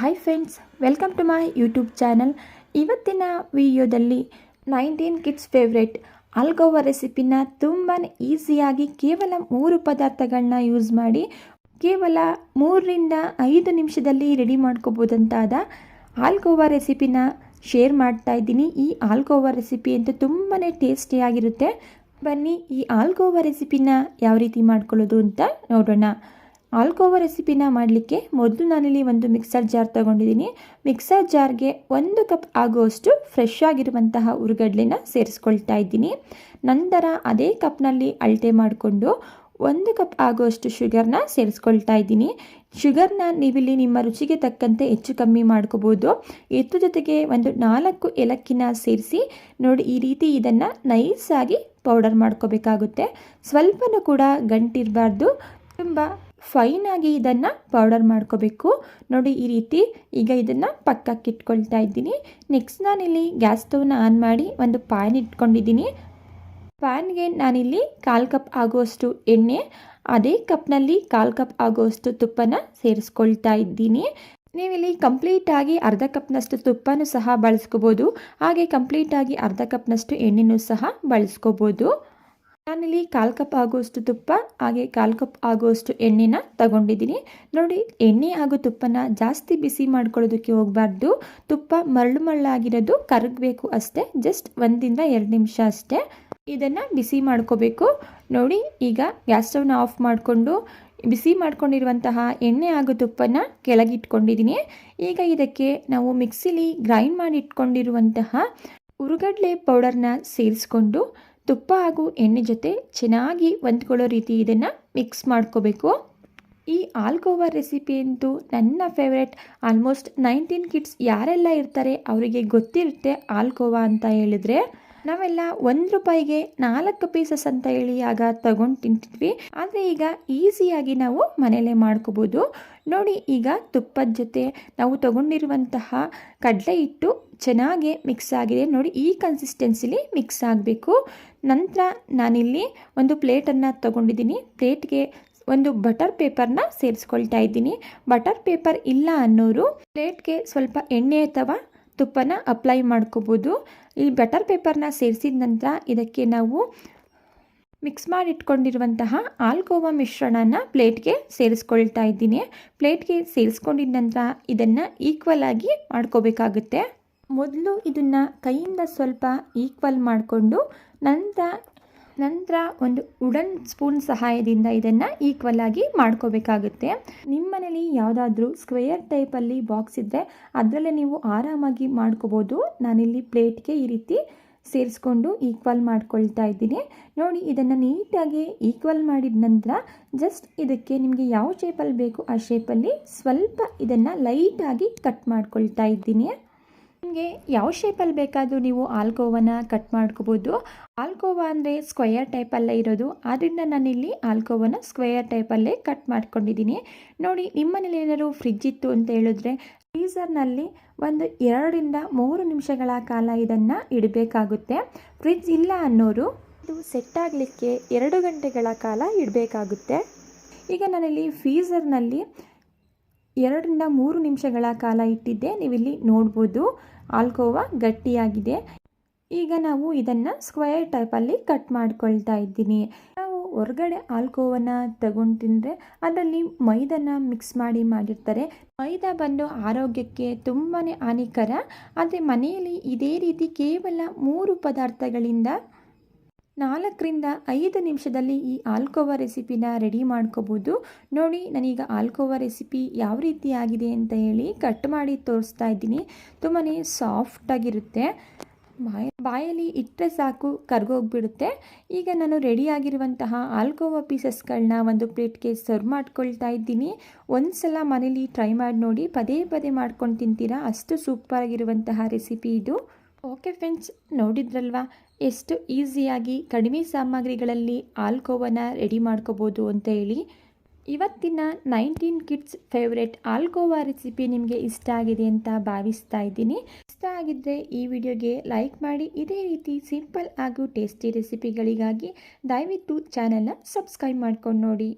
Hi friends, welcome to my YouTube channel. ಇವತ್ತಿನ ವಿಡಿಯೋದಲ್ಲಿ 19 kids favourite ಆಲ್ಗೋವಾ ರೆಸಿಪಿನ ತುಂಬಾ ಈಸಿಯಾಗಿ ಕೇವಲ 3 ಪದಾರ್ಥಗಳನ್ನ ಯೂಸ್ ಮಾಡಿ ಕೇವಲ 3-5 ನಿಮಿಷದಲ್ಲಿ ರೆಡಿ ಮಾಡ್ಕೋಬೋದಂತಾದ ಆಲ್ಗೋವಾ ರೆಸಿಪಿನ ಶೇರ್ ಮಾಡ್ತಾ ಇದ್ದೀನಿ. ಈ ಆಲ್ಗೋವಾ ರೆಸಿಪಿ ಅಂತೂ ತುಂಬಾ ಟೇಸ್ಟಿಯಾಗಿರುತ್ತೆ. ಬನ್ನಿ ಈ ಆಲ್ಗೋವಾ ರೆಸಿಪಿನ ಯಾವ ರೀತಿ ಮಾಡ್ಕೊಳ್ಳೋದು ಅಂತ ನೋಡೋಣ. ಆಲ್ಗೋವಾ ರೆಸಿಪಿನ ಮಾಡಲಿಕ್ಕೆ ಮೊದಲು ನಾನಿಲ್ಲಿ ಒಂದು ಮಿಕ್ಸರ್ ಜಾರ್ ತೊಗೊಂಡಿದ್ದೀನಿ. ಮಿಕ್ಸರ್ ಜಾರ್ಗೆ 1 ಕಪ್ ಆಗುವಷ್ಟು ಫ್ರೆಶ್ ಆಗಿರುವಂತಹ ಹುರುಗಡ್ಲೆನ ಸೇರಿಸ್ಕೊಳ್ತಾ ಇದ್ದೀನಿ. ನಂತರ ಅದೇ ಕಪ್ನಲ್ಲಿ ಅಳತೆ ಮಾಡಿಕೊಂಡು 1 ಕಪ್ ಆಗುವಷ್ಟು ಶುಗರ್ನ ಸೇರಿಸ್ಕೊಳ್ತಾ ಇದ್ದೀನಿ. ಶುಗರ್ನ ನೀವಿಲ್ಲಿ ನಿಮ್ಮ ರುಚಿಗೆ ತಕ್ಕಂತೆ ಹೆಚ್ಚು ಕಮ್ಮಿ ಮಾಡ್ಕೋಬೋದು. ಇದ್ರ ಜೊತೆಗೆ ಒಂದು 4 ಏಲಕ್ಕಿನ ಸೇರಿಸಿ ನೋಡಿ, ಈ ರೀತಿ ಇದನ್ನು ನೈಸಾಗಿ ಪೌಡರ್ ಮಾಡ್ಕೋಬೇಕಾಗುತ್ತೆ. ಸ್ವಲ್ಪನೂ ಕೂಡ ಗಂಟಿರಬಾರ್ದು, ತುಂಬ ಫೈನಾಗಿ ಇದನ್ನು ಪೌಡರ್ ಮಾಡ್ಕೋಬೇಕು. ನೋಡಿ ಈ ರೀತಿ. ಈಗ ಇದನ್ನು ಪಕ್ಕಕ್ಕೆ ಇಟ್ಕೊಳ್ತಾ ಇದ್ದೀನಿ. ನೆಕ್ಸ್ಟ್ ನಾನಿಲ್ಲಿ ಗ್ಯಾಸ್ ಸ್ಟವ್ನ ಆನ್ ಮಾಡಿ ಒಂದು ಪ್ಯಾನ್ ಇಟ್ಕೊಂಡಿದ್ದೀನಿ. ಪ್ಯಾನ್ಗೆ ನಾನಿಲ್ಲಿ 1/4 ಕಪ್ ಆಗುವಷ್ಟು ಎಣ್ಣೆ, ಅದೇ ಕಪ್ನಲ್ಲಿ 1/4 ಕಪ್ ಆಗುವಷ್ಟು ತುಪ್ಪನ ಸೇರಿಸ್ಕೊಳ್ತಾ ಇದ್ದೀನಿ. ನೀವಿಲ್ಲಿ ಕಂಪ್ಲೀಟಾಗಿ ಅರ್ಧ ಕಪ್ನಷ್ಟು ತುಪ್ಪನೂ ಸಹ ಬಳಸ್ಕೋಬೋದು, ಹಾಗೆ ಕಂಪ್ಲೀಟಾಗಿ ಅರ್ಧ ಕಪ್ನಷ್ಟು ಎಣ್ಣೆನೂ ಸಹ ಬಳಸ್ಕೋಬೋದು. ನಾನಿಲ್ಲಿ 1/4 ಕಪ್ ಆಗುವಷ್ಟು ತುಪ್ಪ ಹಾಗೆ 1/4 ಕಪ್ ಆಗುವಷ್ಟು ಎಣ್ಣೆನ ತಗೊಂಡಿದ್ದೀನಿ. ನೋಡಿ, ಎಣ್ಣೆ ಹಾಗೂ ತುಪ್ಪನ ಜಾಸ್ತಿ ಬಿಸಿ ಮಾಡ್ಕೊಳ್ಳೋದಕ್ಕೆ ಹೋಗಬಾರ್ದು. ತುಪ್ಪ ಮರಳಾಗಿರೋದು ಕರಗಬೇಕು ಅಷ್ಟೇ. ಜಸ್ಟ್ 1-2 ನಿಮಿಷ ಅಷ್ಟೇ ಇದನ್ನು ಬಿಸಿ ಮಾಡ್ಕೋಬೇಕು. ನೋಡಿ, ಈಗ ಗ್ಯಾಸ್ ಸ್ಟವ್ನ ಆಫ್ ಮಾಡಿಕೊಂಡು ಬಿಸಿ ಮಾಡ್ಕೊಂಡಿರುವಂತಹ ಎಣ್ಣೆ ಹಾಗೂ ತುಪ್ಪನ ಕೆಳಗಿಟ್ಕೊಂಡಿದ್ದೀನಿ. ಈಗ ಇದಕ್ಕೆ ನಾವು ಮಿಕ್ಸಿಲಿ ಗ್ರೈಂಡ್ ಮಾಡಿ ಇಟ್ಕೊಂಡಿರುವಂತಹ ಹುರುಗಡ್ಲೆ ಪೌಡರ್ನ ಸೇರಿಸ್ಕೊಂಡು ತುಪ್ಪ ಹಾಗೂ ಎಣ್ಣೆ ಜೊತೆ ಚೆನ್ನಾಗಿ ಹೊಂದ್ಕೊಳ್ಳೋ ರೀತಿ ಇದನ್ನು ಮಿಕ್ಸ್ ಮಾಡ್ಕೋಬೇಕು. ಈ ಆಲ್ಗೋವಾ ರೆಸಿಪಿ ಅಂತೂ ನನ್ನ ಫೇವ್ರೆಟ್. ಆಲ್ಮೋಸ್ಟ್ 19 ಕಿಡ್ಸ್ ಯಾರೆಲ್ಲ ಇರ್ತಾರೆ ಅವರಿಗೆ ಗೊತ್ತಿರುತ್ತೆ ಆಲ್ಗೋವಾ ಅಂತ ಹೇಳಿದ್ರೆ. ನಾವೆಲ್ಲ ₹1ಗೆ 4 ಪೀಸಸ್ ಅಂತ ಹೇಳಿ ಆಗ ತಗೊಂಡು ತಿಂತಿದ್ವಿ. ಆದರೆ ಈಗ ಈಸಿಯಾಗಿ ನಾವು ಮನೆಯಲ್ಲೇ ಮಾಡ್ಕೋಬೋದು. ನೋಡಿ, ಈಗ ತುಪ್ಪದ ಜೊತೆ ನಾವು ತಗೊಂಡಿರುವಂತಹ ಕಡಲೆ ಹಿಟ್ಟು ಚೆನ್ನಾಗಿ ಮಿಕ್ಸ್ ಆಗಿದೆ. ನೋಡಿ, ಈ ಕನ್ಸಿಸ್ಟೆನ್ಸಿಲಿ ಮಿಕ್ಸ್ ಆಗಬೇಕು. ನಂತರ ನಾನಿಲ್ಲಿ ಒಂದು ಪ್ಲೇಟನ್ನು ತಗೊಂಡಿದ್ದೀನಿ. ಪ್ಲೇಟ್ಗೆ ಒಂದು ಬಟರ್ ಪೇಪರ್ನ ಸೇರಿಸ್ಕೊಳ್ತಾ ಇದ್ದೀನಿ. ಬಟರ್ ಪೇಪರ್ ಇಲ್ಲ ಅನ್ನೋರು ಪ್ಲೇಟ್ಗೆ ಸ್ವಲ್ಪ ಎಣ್ಣೆ ಅಥವಾ ತುಪ್ಪನ ಅಪ್ಲೈ ಮಾಡ್ಕೋಬೋದು. ಈ ಬಟರ್ ಪೇಪರ್ನ ಸೇರಿಸಿದ ನಂತರ ಇದಕ್ಕೆ ನಾವು ಮಿಕ್ಸ್ ಮಾಡಿ ಇಟ್ಕೊಂಡಿರುವಂತಹ ಆಲ್ಗೋವಾ ಮಿಶ್ರಣನ ಪ್ಲೇಟ್ಗೆ ಸೇರಿಸ್ಕೊಳ್ತಾ ಇದ್ದೀನಿ. ಪ್ಲೇಟ್ಗೆ ಸೇರಿಸ್ಕೊಂಡಿದ ನಂತರ ಇದನ್ನು ಈಕ್ವಲ್ ಆಗಿ ಮಾಡ್ಕೋಬೇಕಾಗುತ್ತೆ. ಮೊದಲು ಇದನ್ನು ಕೈಯಿಂದ ಸ್ವಲ್ಪ ಈಕ್ವಲ್ ಮಾಡಿಕೊಂಡು ನಂತರ ಒಂದು ವುಡನ್ ಸ್ಪೂನ್ ಸಹಾಯದಿಂದ ಇದನ್ನು ಈಕ್ವಲ್ ಆಗಿ ಮಾಡ್ಕೋಬೇಕಾಗುತ್ತೆ. ನಿಮ್ಮ ಮನೇಲಿ ಯಾವುದಾದ್ರೂ ಸ್ಕ್ವೇರ್ ಟೈಪಲ್ಲಿ ಬಾಕ್ಸ್ ಇದ್ದರೆ ಅದರಲ್ಲೇ ನೀವು ಆರಾಮಾಗಿ ಮಾಡ್ಕೋಬೋದು. ನಾನಿಲ್ಲಿ ಪ್ಲೇಟ್ಗೆ ಈ ರೀತಿ ಸೇರಿಸ್ಕೊಂಡು ಈಕ್ವಲ್ ಮಾಡ್ಕೊಳ್ತಾ ಇದ್ದೀನಿ. ನೋಡಿ, ಇದನ್ನು ನೀಟಾಗಿ ಈಕ್ವಲ್ ಮಾಡಿದ ನಂತರ ಜಸ್ಟ್ ಇದಕ್ಕೆ ನಿಮಗೆ ಯಾವ ಶೇಪಲ್ಲಿ ಬೇಕು ಆ ಶೇಪಲ್ಲಿ ಸ್ವಲ್ಪ ಇದನ್ನು ಲೈಟಾಗಿ ಕಟ್ ಮಾಡ್ಕೊಳ್ತಾ ಇದ್ದೀನಿ. ನಿಮಗೆ ಯಾವ ಶೇಪಲ್ಲಿ ಬೇಕಾದರೂ ನೀವು ಆಲ್ಗೋವಾನ ಕಟ್ ಮಾಡ್ಕೋಬೋದು. ಆಲ್ಗೋವಾ ಅಂದರೆ ಸ್ಕ್ವಯರ್ ಟೈಪಲ್ಲೇ ಇರೋದು, ಆದ್ದರಿಂದ ನಾನಿಲ್ಲಿ ಆಲ್ಗೋವಾನ ಸ್ಕ್ವಯರ್ ಟೈಪಲ್ಲೇ ಕಟ್ ಮಾಡ್ಕೊಂಡಿದ್ದೀನಿ. ನೋಡಿ, ನಿಮ್ಮನೇಲಿ ಏನಾದರೂ ಫ್ರಿಡ್ಜ್ ಇತ್ತು ಅಂತ ಹೇಳಿದ್ರೆ ಫ್ರೀಝರ್ನಲ್ಲಿ ಒಂದು 2-3 ನಿಮಿಷಗಳ ಕಾಲ ಇದನ್ನು ಇಡಬೇಕಾಗುತ್ತೆ. ಫ್ರಿಡ್ಜ್ ಇಲ್ಲ ಅನ್ನೋರು ಇದು ಸೆಟ್ ಆಗಲಿಕ್ಕೆ 2 ಗಂಟೆಗಳ ಕಾಲ ಇಡಬೇಕಾಗುತ್ತೆ. ಈಗ ನಾನಿಲ್ಲಿ ಫ್ರೀಝರ್ನಲ್ಲಿ 2-3 ನಿಮಿಷಗಳ ಕಾಲ ಇಟ್ಟಿದ್ದೆ. ನೀವಿಲ್ಲಿ ನೋಡ್ಬೋದು ಆಲ್ಗೋವಾ ಗಟ್ಟಿಯಾಗಿದೆ. ಈಗ ನಾವು ಇದನ್ನು ಸ್ಕ್ವೇರ್ ಟೈಪಲ್ಲಿ ಕಟ್ ಮಾಡ್ಕೊಳ್ತಾ ಇದ್ದೀನಿ. ನಾವು ಹೊರಗಡೆ ಆಲ್ಗೋವನ್ನ ತಗೊಂಡು ತಿಂದರೆ ಅದರಲ್ಲಿ ಮೈದಾನ ಮಿಕ್ಸ್ ಮಾಡಿರ್ತಾರೆ. ಮೈದಾ ಬಂದು ಆರೋಗ್ಯಕ್ಕೆ ತುಂಬಾ ಹಾನಿಕರ. ಆದರೆ ಮನೆಯಲ್ಲಿ ಇದೇ ರೀತಿ ಕೇವಲ 3 ಪದಾರ್ಥಗಳಿಂದ 4-5 ನಿಮಿಷದಲ್ಲಿ ಈ ಆಲ್ಗೋವಾ ರೆಸಿಪಿನ ರೆಡಿ ಮಾಡ್ಕೋಬೋದು. ನೋಡಿ, ನಾನೀಗ ಆಲ್ಗೋವಾ ರೆಸಿಪಿ ಯಾವ ರೀತಿ ಆಗಿದೆ ಅಂತ ಹೇಳಿ ಕಟ್ ಮಾಡಿ ತೋರಿಸ್ತಾ ಇದ್ದೀನಿ. ತುಂಬಾ ಸಾಫ್ಟಾಗಿರುತ್ತೆ. ಬಾಯಲ್ಲಿ ಇಟ್ಟರೆ ಸಾಕು ಕರ್ಗೋಗ್ಬಿಡುತ್ತೆ. ಈಗ ನಾನು ರೆಡಿಯಾಗಿರುವಂತಹ ಆಲ್ಗೋವಾ ಪೀಸಸ್ಗಳನ್ನ ಒಂದು ಪ್ಲೇಟ್ಗೆ ಸರ್ವ್ ಮಾಡ್ಕೊಳ್ತಾ ಇದ್ದೀನಿ. ಒಂದು ಸಲ ಮನೇಲಿ ಟ್ರೈ ಮಾಡಿ ನೋಡಿ, ಪದೇ ಪದೇ ಮಾಡ್ಕೊಂಡು ತಿಂತೀರಾ, ಅಷ್ಟು ಸೂಪರಾಗಿರುವಂತಹ ರೆಸಿಪಿ ಇದು. ಓಕೆ ಫ್ರೆಂಡ್ಸ್, ನೋಡಿದ್ರಲ್ವಾ ಎಷ್ಟು ಈಸಿಯಾಗಿ ಕಡಿಮೆ ಸಾಮಗ್ರಿಗಳಲ್ಲಿ ಆಲ್ಗೋವಾನ ರೆಡಿ ಮಾಡ್ಕೋಬೋದು ಅಂತ ಹೇಳಿ. ಇವತ್ತಿನ 19 ಕಿಡ್ಸ್ ಫೇವ್ರೇಟ್ ಆಲ್ಗೋವಾ ರೆಸಿಪಿ ನಿಮಗೆ ಇಷ್ಟ ಆಗಿದೆ ಅಂತ ಭಾವಿಸ್ತಾ ಇದ್ದೀನಿ. ಇಷ್ಟ ಆಗಿದ್ದರೆ ಈ ವಿಡಿಯೋಗೆ ಲೈಕ್ ಮಾಡಿ. ಇದೇ ರೀತಿ ಸಿಂಪಲ್ ಹಾಗೂ ಟೇಸ್ಟಿ ರೆಸಿಪಿಗಳಿಗಾಗಿ ದಯವಿಟ್ಟು ಚಾನೆಲ್ನ ಸಬ್ಸ್ಕ್ರೈಬ್ ಮಾಡ್ಕೊಂಡು ನೋಡಿ.